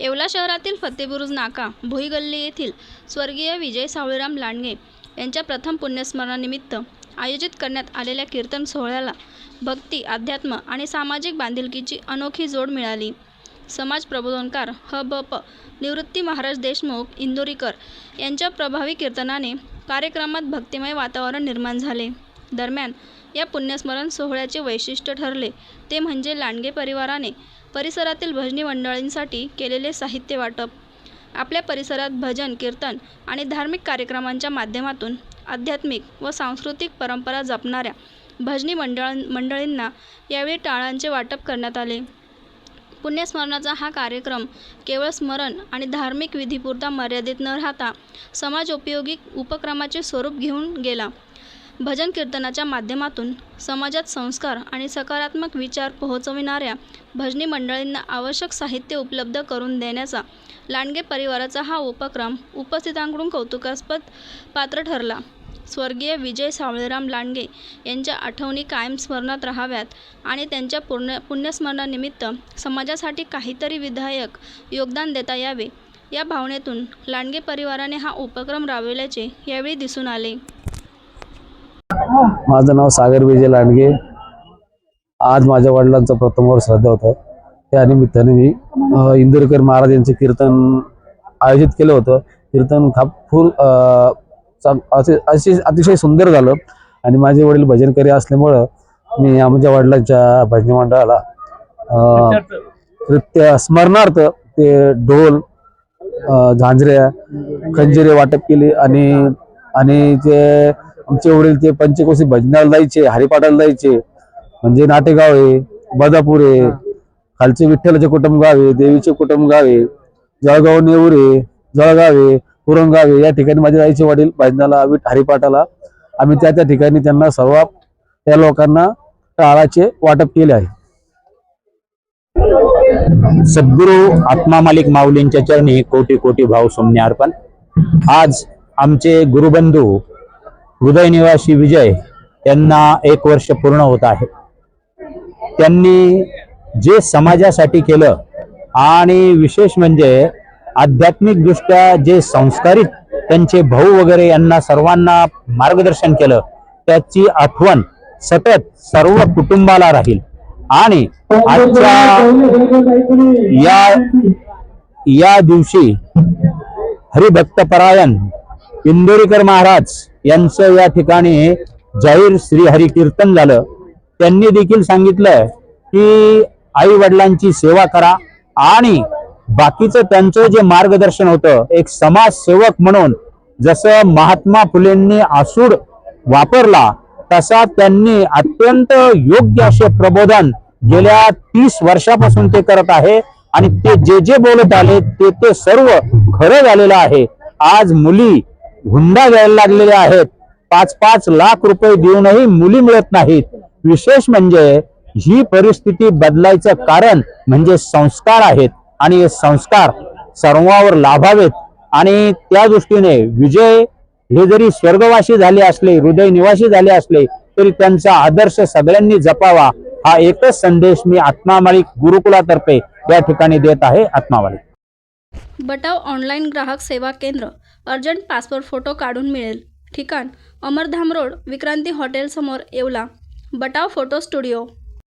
येवला शहरातील फतेबुरुज नाका भुईगल्ली येथील स्वर्गीय विजय सावळीराम लांडगे यांच्या प्रथम पुण्यस्मरणानिमित्त आयोजित करण्यात आलेल्या कीर्तन सोहळ्याला भक्ती, अध्यात्म आणि सामाजिक बांधिलकीची अनोखी जोड मिळाली. समाज प्रबोधनकार ह.ब.प. निवृत्ती महाराज देशमुख इंदोरीकर यांच्या प्रभावी कीर्तनाने कार्यक्रमात भक्तिमय वातावरण निर्माण झाले. दरम्यान या पुण्यस्मरण सोहळ्याचे वैशिष्ट्य ठरले ते म्हणजे लांडगे परिवाराने परिसरातील भजनी मंडळींसाठी केलेले साहित्य वाटप. आपल्या परिसरात भजन, कीर्तन आणि धार्मिक कार्यक्रमांच्या माध्यमातून आध्यात्मिक व सांस्कृतिक परंपरा जपणाऱ्या भजनी मंडळींना यावेळी टाळांचे वाटप करण्यात आले. पुण्यस्मरणाचा हा कार्यक्रम केवळ स्मरण आणि धार्मिक विधीपुरता मर्यादित न राहता समाजोपयोगी उपक्रमाचे स्वरूप घेऊन गेला. भजन कीर्तनाच्या माध्यमातून समाजात संस्कार आणि सकारात्मक विचार पोहोचविणाऱ्या भजनी मंडळींना आवश्यक साहित्य उपलब्ध करून देण्याचा लांडगे परिवाराचा हा उपक्रम उपस्थितांकडून कौतुकास्पद पात्र ठरला. स्वर्गीय विजय सावळीराम लांडगे यांच्या आठवणी कायम स्मरणात राहाव्यात आणि त्यांच्या पुण्यस्मरणानिमित्त समाजासाठी काहीतरी विधायक योगदान देता यावे या भावनेतून लांडगे परिवाराने हा उपक्रम राबविल्याचे यावेळी दिसून आले. माझं नाव सागर विजय लांडगे. आज माझ्या वडिलांचं प्रथम वर्ष श्राद्ध होतं. त्या निमित्ताने मी इंदोरीकर महाराज यांचे कीर्तन आयोजित केलं होतं. कीर्तन अतिशय सुंदर झालं आणि माझे वडील भजनकरी असल्यामुळं मी आमच्या वडिलांच्या भजनी मंडळाला स्मरणार्थ ते ढोल, झांजऱ्या, खंजिरे वाटप केले आणि ते आमचे वडील ते पंचकोशी भजनाला जायचे, हरिपाठाला जायचे. म्हणजे नाटेगाव आहे, बदापूर आहे, खालचे विठ्ठलाचे कुटुंब गाव आहे, देवीचे कुटुंब गाव आहे, जळगाव नेऊर आहे, जळगाव आहे, पुरंगाव आहे. या ठिकाणी माझे जायचे वडील भजनाला, हरिपाठाला. आम्ही त्या ठिकाणी त्यांना सर्व त्या लोकांना टाळाचे वाटप केले आहे. सद्गुरु आत्मा मालिक माऊलींच्या चरणी कोटी कोटी भाव सोमने अर्पण. आज आमचे गुरुबंधू हृदय निवासी विजय यांना 1 वर्ष पूर्ण होत आहे. त्यांनी जे समाजासाठी केलं आणि विशेष म्हणजे आध्यात्मिक दृष्ट्या जे संस्कारित त्यांचे भाऊ वगैरे यांना सर्वांना मार्गदर्शन केलं त्याची आठवण सतत सर्व कुटुंबाला राहील. आणि आजच्या या दिवशी हरिभक्तपरायण इंदोरीकर महाराज यांचं या ठिकाणी जाहीर श्रीहरी कीर्तन झालं. त्यांनी देखील सांगितलं की आई वडिलांची सेवा करा आणि बाकीचं त्यांचं जे मार्गदर्शन होतं एक समाजसेवक म्हणून जसं महात्मा फुलेंनी आसूड वापरला तसा त्यांनी अत्यंत योग्य असे प्रबोधन गेल्या 30 वर्षापासून ते करत आहे आणि ते जे बोलत आले ते सर्व खरं झालेलं आहे. आज मुली हुंडा द्यायला लागलेल्या आहेत. 5-5 लाख रुपये देऊनही मुली मिळत नाहीत. विशेष म्हणजे ही परिस्थिती बदलायचं कारण म्हणजे संस्कार आहेत आणि हे संस्कार सर्वांवर लाभावेत. आणि त्या दृष्टीने विजय हे जरी स्वर्गवासी झाले असले, हृदय निवासी झाले असले तरी त्यांचा आदर्श सगळ्यांनी जपावा हा एकच संदेश मी आत्मा मालिक गुरुकुलातर्फे या ठिकाणी देत आहे. आत्मा मालिक बटाव ऑनलाईन ग्राहक सेवा केंद्र. अर्जंट पासपोर्ट फोटो काढून मिळेल. ठिकाण अमरधाम रोड, विक्रांती हॉटेल समोर, येवला. बटाव photo studio.